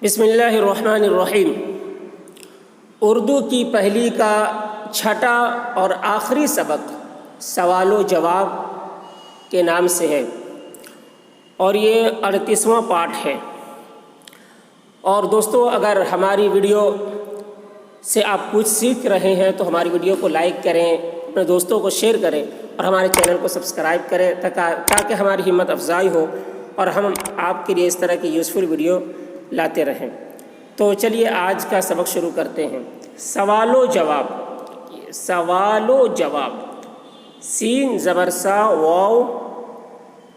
بسم اللہ الرحمن الرحیم۔ اردو کی پہلی کا چھٹا اور آخری سبق سوال و جواب کے نام سے ہے اور یہ 38واں پارٹ ہے۔ اور دوستو، اگر ہماری ویڈیو سے آپ کچھ سیکھ رہے ہیں تو ہماری ویڈیو کو لائک کریں، اپنے دوستوں کو شیئر کریں اور ہمارے چینل کو سبسکرائب کریں تاکہ ہماری ہمت افزائی ہو اور ہم آپ کے لیے اس طرح کی یوزفل ویڈیو لاتے رہیں۔ تو چلیے آج کا سبق شروع کرتے ہیں۔ سوال و جواب، سوال و جواب، سین زبر سا، واو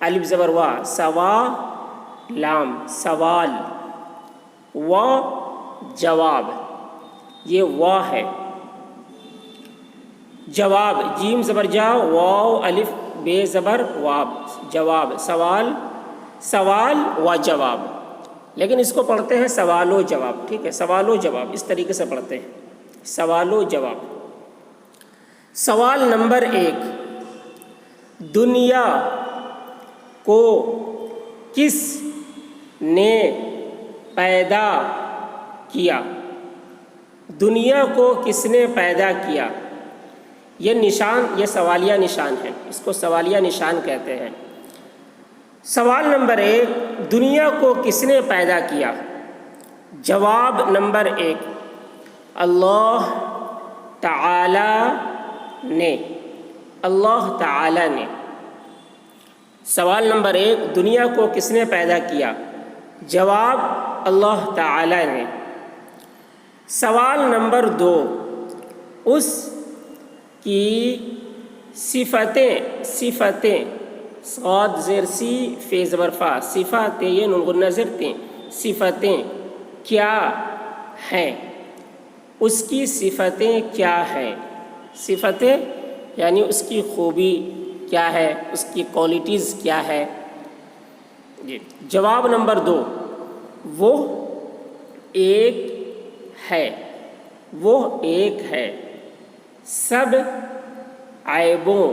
الف زبر وا، سوا لام، سوال و جواب، یہ وا ہے۔ جواب جیم زبر جا، واو الف بے زبر واب، جواب، سوال، سوال و جواب، لیکن اس کو پڑھتے ہیں سوال و جواب، ٹھیک ہے، سوال و جواب اس طریقے سے پڑھتے ہیں، سوال و جواب۔ سوال نمبر 1، دنیا کو کس نے پیدا کیا؟ دنیا کو کس نے پیدا کیا؟ یہ نشان، یہ سوالیہ نشان ہے، اس کو سوالیہ نشان کہتے ہیں۔ سوال نمبر 1، دنیا کو کس نے پیدا کیا؟ جواب نمبر 1، اللہ تعالی نے، اللہ تعالی نے۔ سوال نمبر 1، دنیا کو کس نے پیدا کیا؟ جواب، اللہ تعالی نے۔ سوال نمبر 2، اس کی صفتیں، صاد زیر سی فے زبر فا، صفاتیں، یہ نون غنہ زیر تیں، صفتیں کیا ہیں؟ اس کی صفتیں کیا ہیں؟ صفتیں یعنی اس کی خوبی کیا ہے، اس کی کوالٹیز کیا ہے؟ جی۔ جواب نمبر 2، وہ ایک ہے، وہ ایک ہے، سب عیبوں،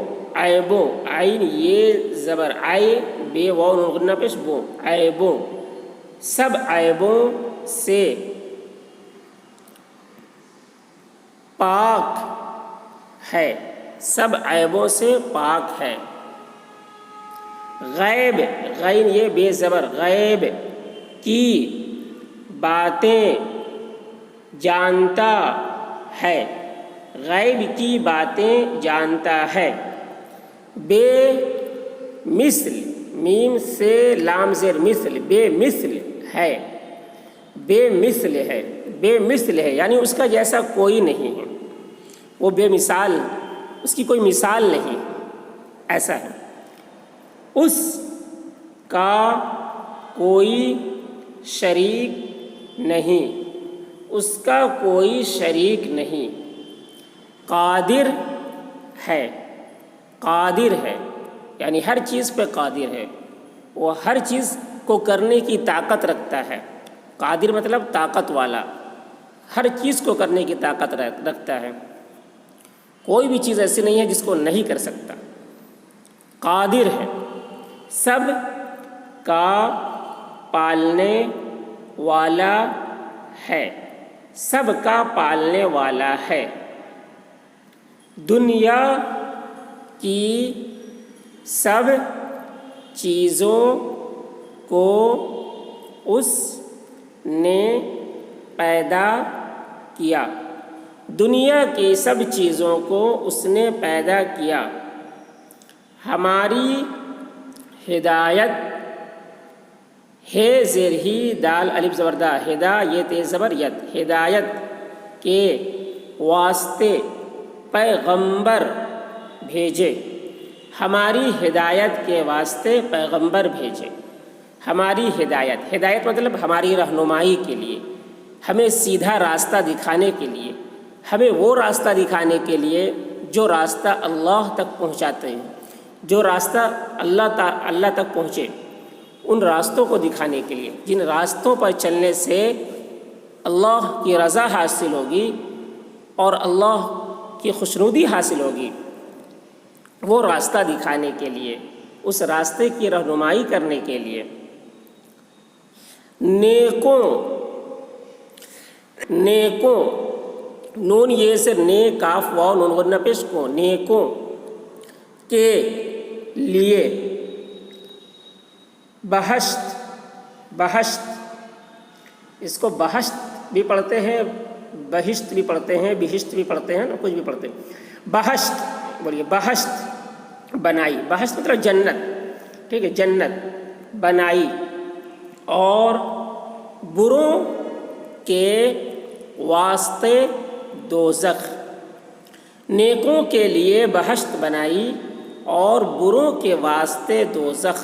عین یہ زبر آئے بے واو نون غنہ پیش بو، عیبوں، سب عیبوں سے پاک ہے، سب عیبوں سے پاک ہے۔ غیب، غین یہ بے زبر، غیب کی باتیں جانتا ہے، غیب کی باتیں جانتا ہے۔ بے مثل، میم سے لام زیر مثل، بے مثل ہے، بے مثل ہے، بے مثل ہے یعنی اس کا جیسا کوئی نہیں ہے، وہ بے مثال، اس کی کوئی مثال نہیں، ایسا ہے۔ اس کا کوئی شریک نہیں، اس کا کوئی شریک نہیں۔ قادر ہے، قادر ہے یعنی ہر چیز پہ قادر ہے، وہ ہر چیز کو کرنے کی طاقت رکھتا ہے۔ قادر مطلب طاقت والا، ہر چیز کو کرنے کی طاقت رکھتا ہے، کوئی بھی چیز ایسی نہیں ہے جس کو نہیں کر سکتا، قادر ہے۔ سب کا پالنے والا ہے، سب کا پالنے والا ہے۔ دنیا کی سب چیزوں کو اس نے پیدا کیا، دنیا کی سب چیزوں کو اس نے پیدا کیا۔ ہماری ہدایت، ہے زیر ہی دال الف زبردہ، ہدا یہ تیز زبر ید، ہدایت کے واسطے پیغمبر بھیجے، ہماری ہدایت کے واسطے پیغمبر بھیجے۔ ہماری ہدایت، ہدایت مطلب ہماری رہنمائی کے لیے، ہمیں سیدھا راستہ دکھانے کے لیے، ہمیں وہ راستہ دکھانے کے لیے جو راستہ اللہ تک پہنچاتے ہیں، جو راستہ اللہ تک پہنچے، ان راستوں کو دکھانے کے لیے، جن راستوں پر چلنے سے اللہ کی رضا حاصل ہوگی اور اللہ کی خوشنودی حاصل ہوگی، وہ راستہ دکھانے کے لیے، اس راستے کی رہنمائی کرنے کے لیے۔ نیکوں نیکوں، نون یہ سے نے کاف واو نون غنہ پیش کو، نیکوں کے لیے، بہشت، بہشت اس کو بہشت بھی پڑھتے ہیں، بہشت بھی پڑھتے ہیں، بہشت بھی پڑھتے ہیں، کچھ بھی پڑھتے ہیں۔ بہشت بولیے، بہشت بنائی، بہشت مطلب جنت، ٹھیک ہے، جنت بنائی، اور بروں کے واسطے دوزخ، نیکوں کے لیے بہشت بنائی اور بروں کے واسطے دوزخ۔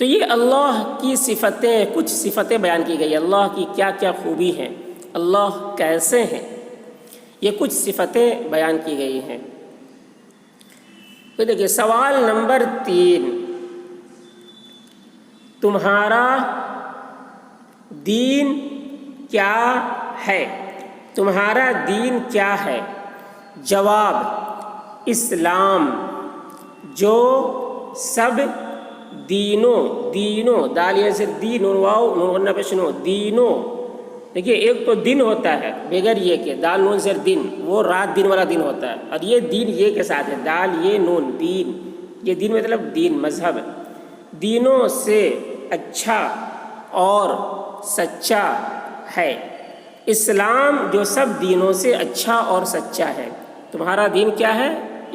تو یہ اللہ کی صفتیں، کچھ صفتیں بیان کی گئی، اللہ کی کیا کیا خوبی ہیں، اللہ کیسے ہیں، یہ کچھ صفتیں بیان کی گئی ہیں۔ تو دیکھیے سوال نمبر 3، تمہارا دین کیا ہے؟ تمہارا دین کیا ہے؟ جواب، اسلام، جو سب دینوں، دینوں دال یہ سے دین اور واو نون غنہ پیش نو، دینوں، دیکھیے ایک تو دن ہوتا ہے بغیر یہ کہ دال نون زیر دن، وہ رات دن والا دن ہوتا ہے، اور یہ دین یہ کے ساتھ ہے، دال یہ نون دین، یہ دین مطلب دین مذہب، دینوں سے اچھا اور سچا ہے، اسلام جو سب دینوں سے اچھا اور سچا ہے۔ تمہارا دین کیا ہے؟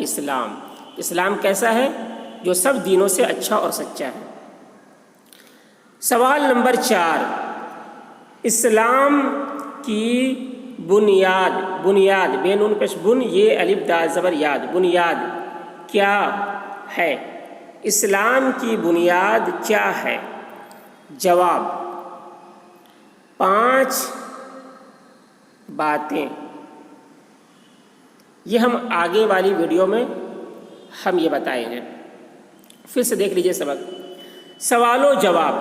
اسلام، اسلام کیسا ہے؟ جو سب دینوں سے اچھا اور سچا ہے۔ سوال نمبر 4، اسلام کی بنیاد، بنیاد بے نون پیش بن، یہ الف دال زبر یاد، بنیاد کیا ہے؟ اسلام کی بنیاد کیا ہے؟ جواب، 5 باتیں، یہ ہم آگے والی ویڈیو میں ہم یہ بتائیں گے، پھر سے دیکھ لیجئے سبق۔ سوال و جواب،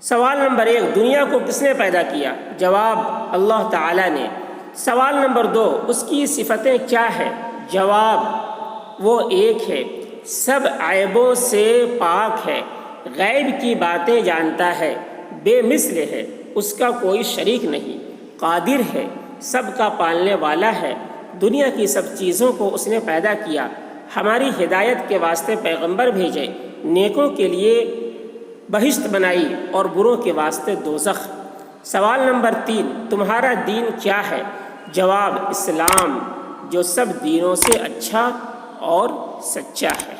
سوال نمبر 1، دنیا کو کس نے پیدا کیا؟ جواب، اللہ تعالیٰ نے۔ سوال نمبر 2، اس کی صفتیں کیا ہے؟ جواب، وہ ایک ہے، سب عیبوں سے پاک ہے، غیب کی باتیں جانتا ہے، بے مثل ہے، اس کا کوئی شریک نہیں، قادر ہے، سب کا پالنے والا ہے، دنیا کی سب چیزوں کو اس نے پیدا کیا، ہماری ہدایت کے واسطے پیغمبر بھیجے، نیکوں کے لیے بہشت بنائی اور بروں کے واسطے دوزخ۔ سوال نمبر 3، تمہارا دین کیا ہے؟ جواب، اسلام، جو سب دینوں سے اچھا اور سچا ہے۔